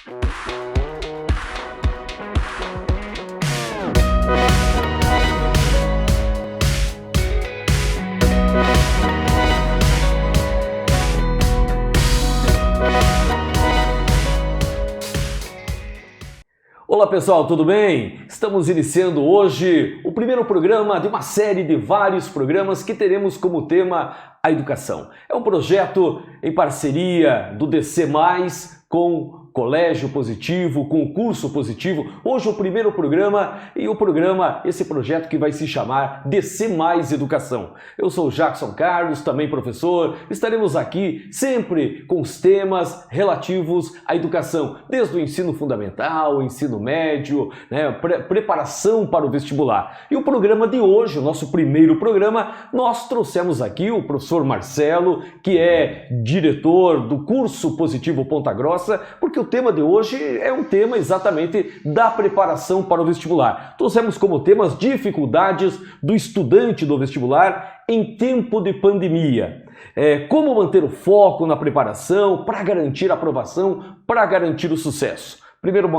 Olá pessoal, tudo bem? Estamos iniciando hoje o primeiro programa de uma série de vários programas que teremos como tema a educação. É um projeto em parceria do DC+, com Colégio Positivo, com o Curso Positivo. Hoje o primeiro programa e esse projeto que vai se chamar DC+ Educação. Eu sou o Jackson Carlos, também professor. Estaremos aqui sempre com os temas relativos à educação, desde o ensino fundamental, ensino médio, preparação para o vestibular. E o programa de hoje, o nosso primeiro programa, nós trouxemos aqui o professor Marcelo, que é diretor do Curso Positivo Ponta Grossa, porque o tema de hoje é um tema exatamente da preparação para o vestibular. Trouxemos como temas dificuldades do estudante do vestibular em tempo de pandemia. Como manter o foco na preparação para garantir a aprovação, para garantir o sucesso. Primeiro,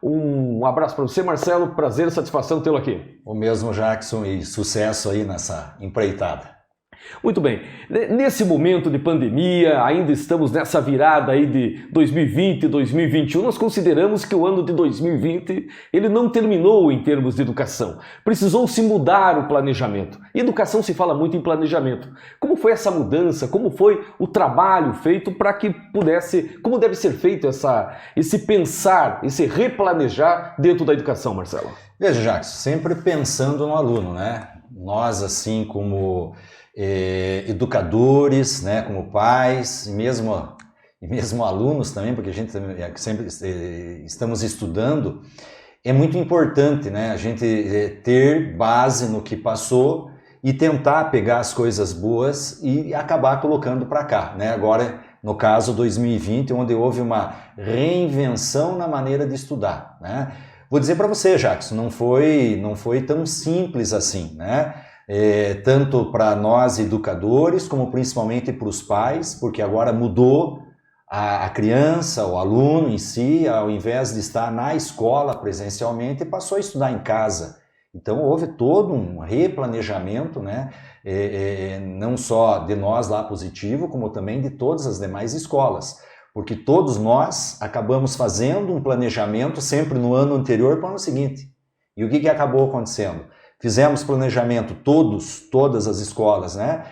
um abraço para você, Marcelo. Prazer e satisfação tê-lo aqui. O mesmo, Jackson, e sucesso aí nessa empreitada. Muito bem, nesse momento de pandemia, ainda estamos nessa virada aí de 2020 e 2021, nós consideramos que o ano de 2020 ele não terminou em termos de educação. Precisou se mudar o planejamento. E educação se fala muito em planejamento. Como foi essa mudança? Como foi o trabalho feito para que pudesse, como deve ser feito esse pensar, esse replanejar dentro da educação, Marcelo? Veja, Jackson, sempre pensando no aluno, né? Nós, assim como educadores, né, como pais, e mesmo alunos também, porque a gente sempre estamos estudando, é muito importante, né, a gente ter base no que passou e tentar pegar as coisas boas e acabar colocando para cá, né? Agora, no caso 2020, onde houve uma reinvenção na maneira de estudar, né? Vou dizer para você, Jackson, não foi tão simples assim, né? Tanto para nós educadores, como principalmente para os pais, porque agora mudou a criança, o aluno em si, ao invés de estar na escola presencialmente, passou a estudar em casa. Então houve todo um replanejamento, né? Não só de nós lá Positivo, como também de todas as demais escolas. Porque todos nós acabamos fazendo um planejamento sempre no ano anterior para o ano seguinte. E o que acabou acontecendo? Fizemos planejamento todas as escolas, né?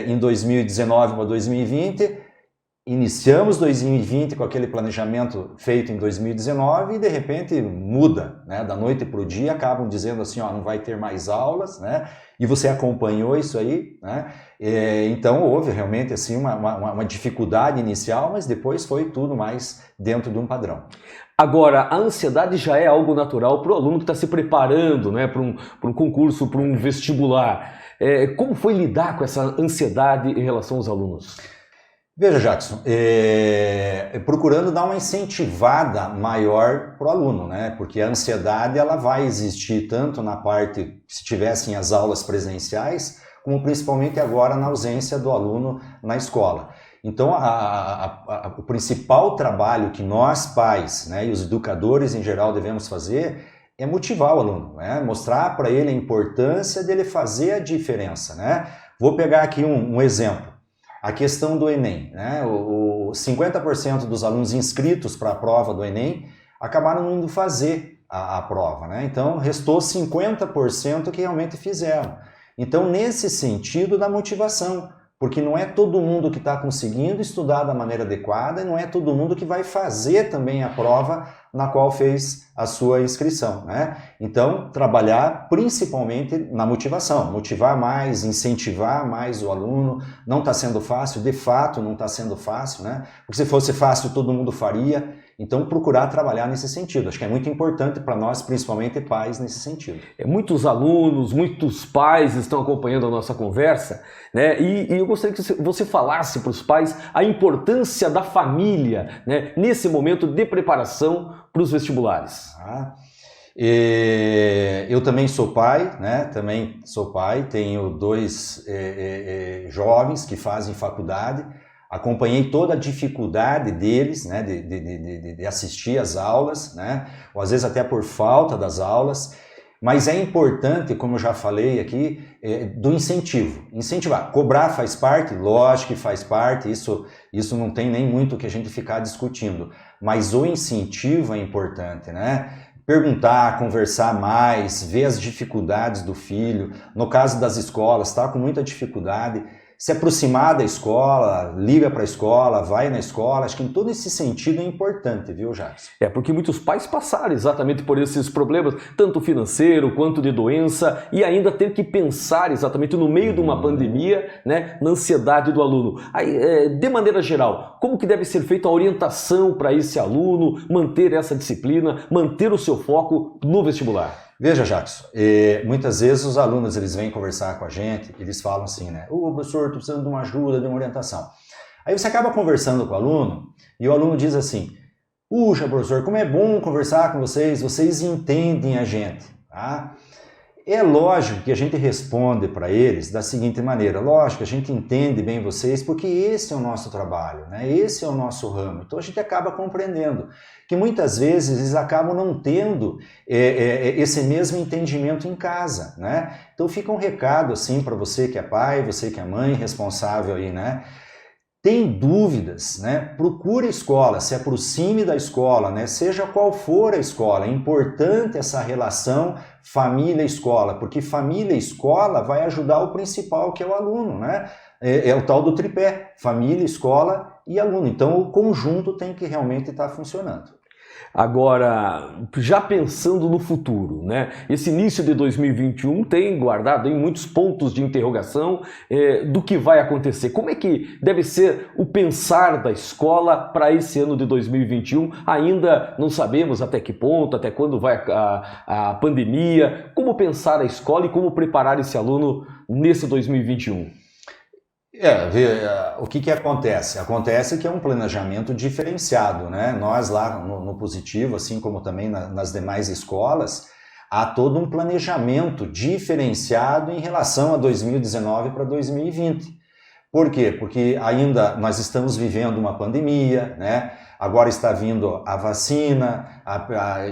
Em 2019 para 2020, iniciamos 2020 com aquele planejamento feito em 2019 e de repente muda, né? Da noite para o dia, acabam dizendo assim, ó, não vai ter mais aulas, né? E você acompanhou isso aí, né? Então houve realmente assim uma dificuldade inicial, mas depois foi tudo mais dentro de um padrão. Agora, a ansiedade já é algo natural para o aluno que está se preparando, né, para um concurso, para um vestibular. Como foi lidar com essa ansiedade em relação aos alunos? Veja, Jackson, procurando dar uma incentivada maior para o aluno, né? Porque a ansiedade ela vai existir tanto na parte, se tivessem as aulas presenciais, como principalmente agora na ausência do aluno na escola. Então, o principal trabalho que nós pais, né, e os educadores em geral devemos fazer é motivar o aluno, né? Mostrar para ele a importância dele fazer a diferença, né? Vou pegar aqui um exemplo. A questão do Enem, né? 50% dos alunos inscritos para a prova do Enem acabaram não indo fazer a prova, né? Então, restou 50% que realmente fizeram. Então, nesse sentido da motivação, porque não é todo mundo que está conseguindo estudar da maneira adequada e não é todo mundo que vai fazer também a prova na qual fez a sua inscrição, né? Então, trabalhar principalmente na motivação, motivar mais, incentivar mais o aluno. Não está sendo fácil, de fato não está sendo fácil, né? Porque se fosse fácil todo mundo faria. Então, procurar trabalhar nesse sentido. Acho que é muito importante para nós, principalmente pais, nesse sentido. Muitos alunos, muitos pais estão acompanhando a nossa conversa, né? E eu gostaria que você falasse para os pais a importância da família, né, nesse momento de preparação para os vestibulares. Eu também sou pai, né? Também sou pai, tenho dois jovens que fazem faculdade. acompanhei toda a dificuldade deles, né, de assistir às aulas, né, ou às vezes até por falta das aulas, mas é importante, como eu já falei aqui, do incentivo. Incentivar. Cobrar faz parte, lógico que faz parte, isso não tem nem muito que a gente ficar discutindo, mas o incentivo é importante, né? Perguntar, conversar mais, ver as dificuldades do filho. No caso das escolas, está com muita dificuldade, se aproximar da escola, liga para a escola, vai na escola. Acho que em todo esse sentido é importante, viu, Jackson? Porque muitos pais passaram exatamente por esses problemas, tanto financeiro quanto de doença, e ainda ter que pensar exatamente no meio de uma pandemia, né, na ansiedade do aluno. Aí, de maneira geral, como que deve ser feita a orientação para esse aluno manter essa disciplina, manter o seu foco no vestibular? Veja, Jackson, muitas vezes os alunos eles vêm conversar com a gente, eles falam assim, né? Professor, estou precisando de uma ajuda, de uma orientação. Aí você acaba conversando com o aluno e o aluno diz assim, puxa, professor, como é bom conversar com vocês, vocês entendem a gente, tá? É lógico que a gente responde para eles da seguinte maneira, lógico, a gente entende bem vocês porque esse é o nosso trabalho, né? Esse é o nosso ramo, então a gente acaba compreendendo que muitas vezes eles acabam não tendo esse mesmo entendimento em casa, né? Então fica um recado assim para você que é pai, você que é mãe, responsável aí, né? Tem dúvidas, né? Procure a escola, se aproxime da escola, né? Seja qual for a escola. É importante essa relação família-escola, porque família-escola vai ajudar o principal, que é o aluno, né? É o tal do tripé, família, escola e aluno. Então o conjunto tem que realmente estar funcionando. Agora, já pensando no futuro, né? Esse início de 2021 tem guardado aí muitos pontos de interrogação do que vai acontecer. Como é que deve ser o pensar da escola para esse ano de 2021? Ainda não sabemos até que ponto, até quando vai a pandemia. Como pensar a escola e como preparar esse aluno nesse 2021? O que acontece? Acontece que é um planejamento diferenciado, né? Nós lá no Positivo, assim como também nas demais escolas, há todo um planejamento diferenciado em relação a 2019 para 2020. Por quê? Porque ainda nós estamos vivendo uma pandemia, né? Agora está vindo a vacina,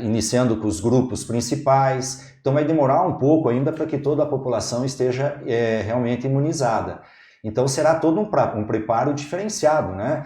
iniciando com os grupos principais, então vai demorar um pouco ainda para que toda a população esteja realmente imunizada. Então será todo um preparo diferenciado, né?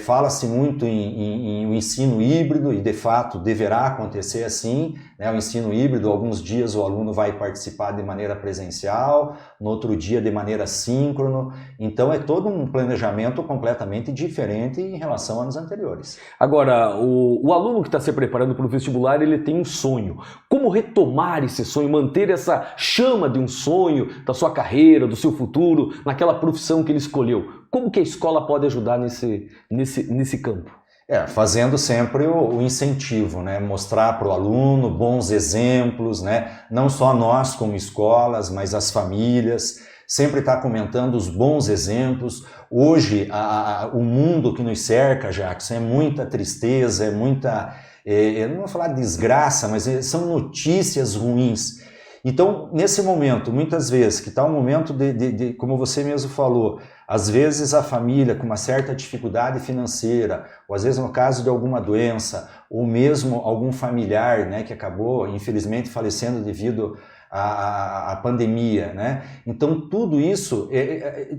Fala-se muito em um ensino híbrido e de fato deverá acontecer assim, né? O ensino híbrido, alguns dias o aluno vai participar de maneira presencial, no outro dia de maneira síncrono, então é todo um planejamento completamente diferente em relação a anos anteriores. Agora, o aluno que está se preparando para o vestibular, ele tem um sonho. Como retomar esse sonho, manter essa chama de um sonho, da sua carreira, do seu futuro, naquela profissão que ele escolheu? Como que a escola pode ajudar nesse campo? Fazendo sempre o incentivo, né? Mostrar para o aluno bons exemplos, né? Não só nós como escolas, mas as famílias, sempre estar comentando os bons exemplos. Hoje, o mundo que nos cerca, Jackson, é muita tristeza, é muita, eu não vou falar desgraça, mas são notícias ruins. Então, nesse momento, muitas vezes, que está um momento de, como você mesmo falou, às vezes a família com uma certa dificuldade financeira, ou às vezes no caso de alguma doença, ou mesmo algum familiar, né, que acabou, infelizmente, falecendo devido à pandemia, né? Então, tudo isso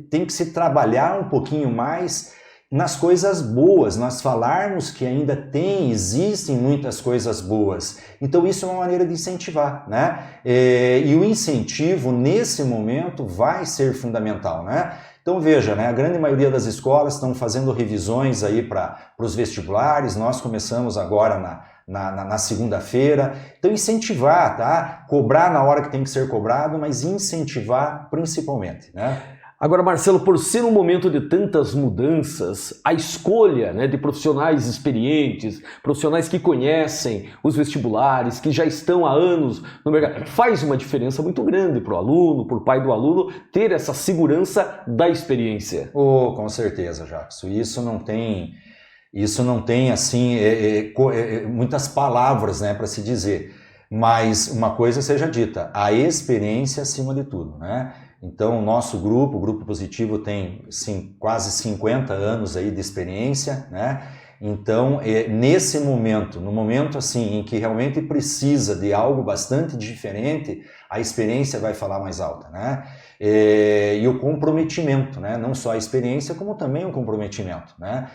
tem que se trabalhar um pouquinho mais nas coisas boas, nós falarmos que ainda existem muitas coisas boas. Então isso é uma maneira de incentivar, né? E o incentivo nesse momento vai ser fundamental, né? Então veja, né? A grande maioria das escolas estão fazendo revisões aí para os vestibulares, nós começamos agora na segunda-feira. Então incentivar, tá? Cobrar na hora que tem que ser cobrado, mas incentivar principalmente, né? Agora, Marcelo, por ser um momento de tantas mudanças, a escolha, né, de profissionais experientes, profissionais que conhecem os vestibulares, que já estão há anos no mercado, faz uma diferença muito grande para o aluno, para o pai do aluno, ter essa segurança da experiência. Com certeza, Jackson. Isso não tem assim, muitas palavras, né, para se dizer. Mas uma coisa seja dita, a experiência acima de tudo, né? Então, o nosso grupo, o Grupo Positivo, tem quase 50 anos aí de experiência, né? Então, nesse momento, no momento assim, em que realmente precisa de algo bastante diferente, a experiência vai falar mais alta, né? E o comprometimento, né? Não só a experiência, como também o comprometimento, né?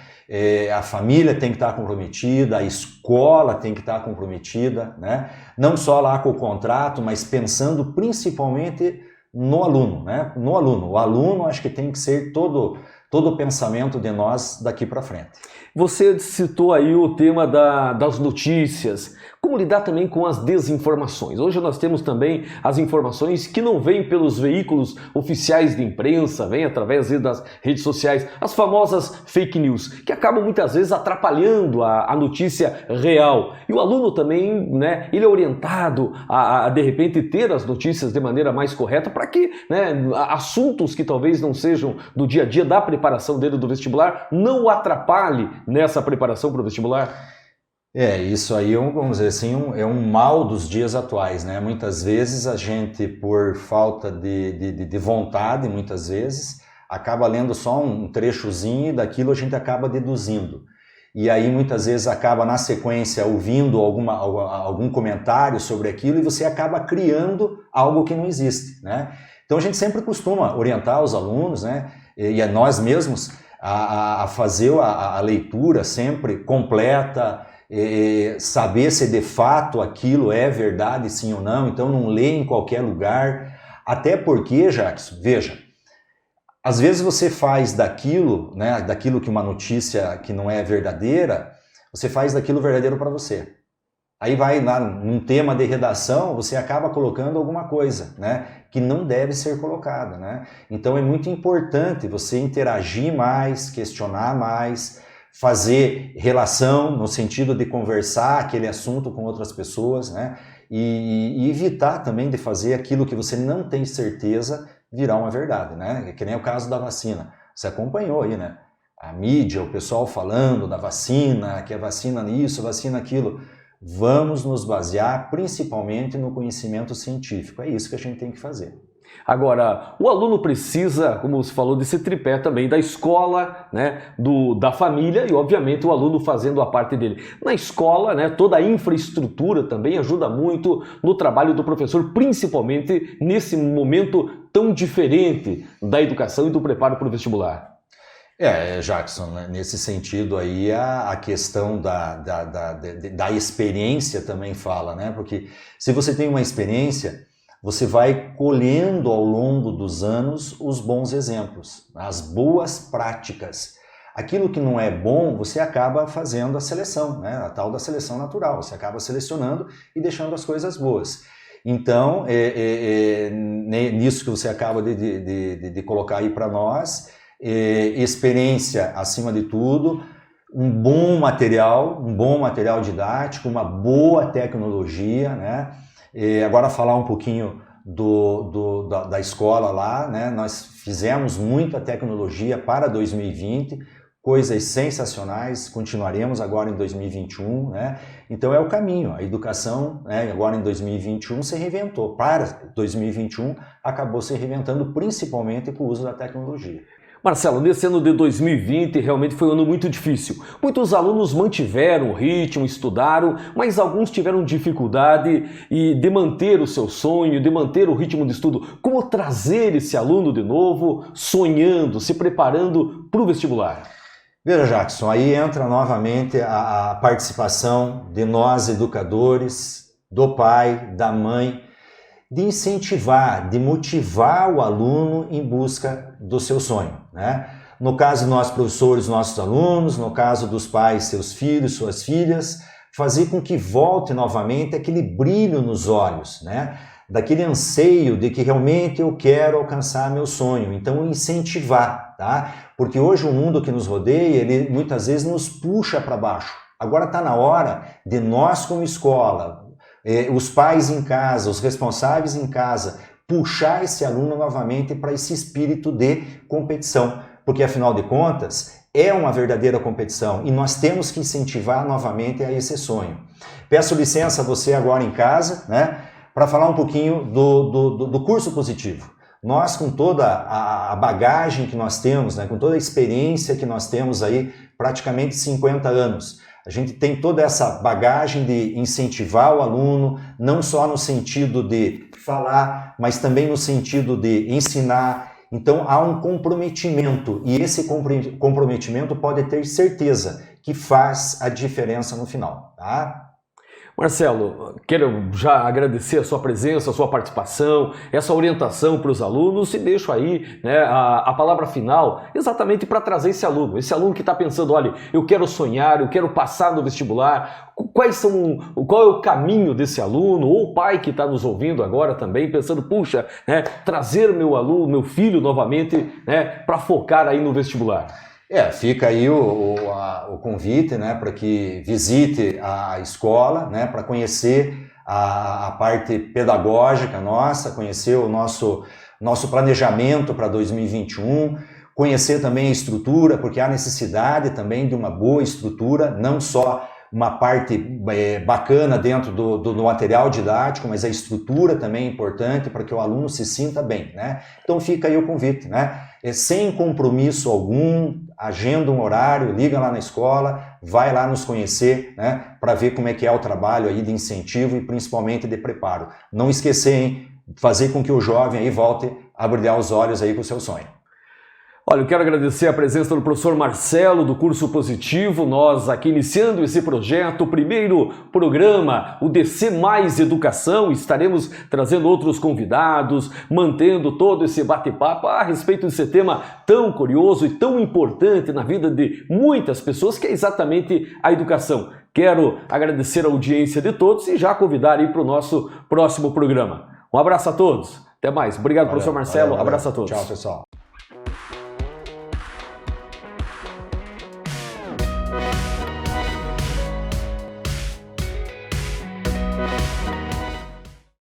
A família tem que estar comprometida, a escola tem que estar comprometida, né? Não só lá com o contrato, mas pensando principalmente no aluno, né? No aluno. O aluno acho que tem que ser todo o pensamento de nós daqui para frente. Você citou aí o tema das notícias. Como lidar também com as desinformações? Hoje nós temos também as informações que não vêm pelos veículos oficiais de imprensa, vêm através das redes sociais, as famosas fake news, que acabam muitas vezes atrapalhando a notícia real. E o aluno também, né, ele é orientado a de repente ter as notícias de maneira mais correta para que, né, assuntos que talvez não sejam do dia a dia da preparação dele do vestibular não o atrapalhe nessa preparação para o vestibular. Isso aí, vamos dizer assim, é um mal dos dias atuais, né? Muitas vezes a gente, por falta de vontade, muitas vezes, acaba lendo só um trechozinho e daquilo a gente acaba deduzindo. E aí, muitas vezes, acaba na sequência ouvindo algum comentário sobre aquilo e você acaba criando algo que não existe, né? Então, a gente sempre costuma orientar os alunos, né? E a nós mesmos a fazer a leitura sempre completa, saber se de fato aquilo é verdade, sim ou não. Então não lê em qualquer lugar, até porque, Jackson, veja, às vezes você faz daquilo, né, daquilo que uma notícia que não é verdadeira, você faz daquilo verdadeiro para você. Aí vai lá num tema de redação, você acaba colocando alguma coisa, né, que não deve ser colocada, né? Então é muito importante você interagir mais, questionar mais, fazer relação no sentido de conversar aquele assunto com outras pessoas, né? E evitar também de fazer aquilo que você não tem certeza virar uma verdade, né? Que nem o caso da vacina. Você acompanhou aí, né? A mídia, o pessoal falando da vacina, que a vacina isso, a vacina aquilo. Vamos nos basear principalmente no conhecimento científico. É isso que a gente tem que fazer. Agora, o aluno precisa, como você falou, desse tripé também da escola, né, da família e, obviamente, o aluno fazendo a parte dele. Na escola, né, toda a infraestrutura também ajuda muito no trabalho do professor, principalmente nesse momento tão diferente da educação e do preparo para o vestibular. Jackson, né? Nesse sentido aí a questão da experiência também fala, né? Porque se você tem uma experiência, você vai colhendo ao longo dos anos os bons exemplos, as boas práticas. Aquilo que não é bom, você acaba fazendo a seleção, né? A tal da seleção natural, você acaba selecionando e deixando as coisas boas. Então, nisso que você acaba de colocar aí para nós, experiência acima de tudo, um bom material didático, uma boa tecnologia, né? Agora falar um pouquinho da escola lá, né? Nós fizemos muita tecnologia para 2020, coisas sensacionais, continuaremos agora em 2021, né? Então é o caminho, a educação, né, agora em 2021 se reinventou, para 2021 acabou se reinventando principalmente com o uso da tecnologia. Marcelo, nesse ano de 2020 realmente foi um ano muito difícil. Muitos alunos mantiveram o ritmo, estudaram, mas alguns tiveram dificuldade de manter o seu sonho, de manter o ritmo de estudo. Como trazer esse aluno de novo, sonhando, se preparando para o vestibular? Veja, Jackson, aí entra novamente a participação de nós educadores, do pai, da mãe, de incentivar, de motivar o aluno em busca do seu sonho, né? No caso de nós professores, nossos alunos, no caso dos pais, seus filhos, suas filhas, fazer com que volte novamente aquele brilho nos olhos, né? Daquele anseio de que realmente eu quero alcançar meu sonho. Então incentivar, tá? Porque hoje o mundo que nos rodeia, ele muitas vezes nos puxa para baixo. Agora está na hora de nós como escola, os pais em casa, os responsáveis em casa, puxar esse aluno novamente para esse espírito de competição, porque afinal de contas é uma verdadeira competição e nós temos que incentivar novamente a esse sonho. Peço licença a você agora em casa, né, para falar um pouquinho do curso positivo. Nós, com toda a bagagem que nós temos, né, com toda a experiência que nós temos aí, praticamente 50 anos, a gente tem toda essa bagagem de incentivar o aluno, não só no sentido de falar, mas também no sentido de ensinar. Então, há um comprometimento, e esse comprometimento pode ter certeza que faz a diferença no final, tá? Marcelo, quero já agradecer a sua presença, a sua participação, essa orientação para os alunos e deixo aí, né, a palavra final exatamente para trazer esse aluno que está pensando, olha, eu quero sonhar, eu quero passar no vestibular, qual é o caminho desse aluno, ou o pai que está nos ouvindo agora também, pensando, puxa, né, trazer meu filho novamente, né, para focar aí no vestibular. Fica aí o convite, né, para que visite a escola, né, para conhecer a parte pedagógica nossa, conhecer o nosso planejamento para 2021, conhecer também a estrutura, porque há necessidade também de uma boa estrutura, não só uma parte bacana dentro do material didático, mas a estrutura também é importante para que o aluno se sinta bem, né? Então fica aí o convite, né? Sem compromisso algum, agenda um horário, liga lá na escola, vai lá nos conhecer, né? Para ver como é que é o trabalho aí de incentivo e principalmente de preparo. Não esquecer, hein? Fazer com que o jovem aí volte a brilhar os olhos aí com o seu sonho. Olha, eu quero agradecer a presença do professor Marcelo, do curso Positivo. Nós aqui iniciando esse projeto, o primeiro programa, o DC Mais Educação. Estaremos trazendo outros convidados, mantendo todo esse bate-papo a respeito desse tema tão curioso e tão importante na vida de muitas pessoas, que é exatamente a educação. Quero agradecer a audiência de todos e já convidar aí para o nosso próximo programa. Um abraço a todos. Até mais. Obrigado, professor Marcelo. Valeu. Abraço a todos. Tchau, pessoal.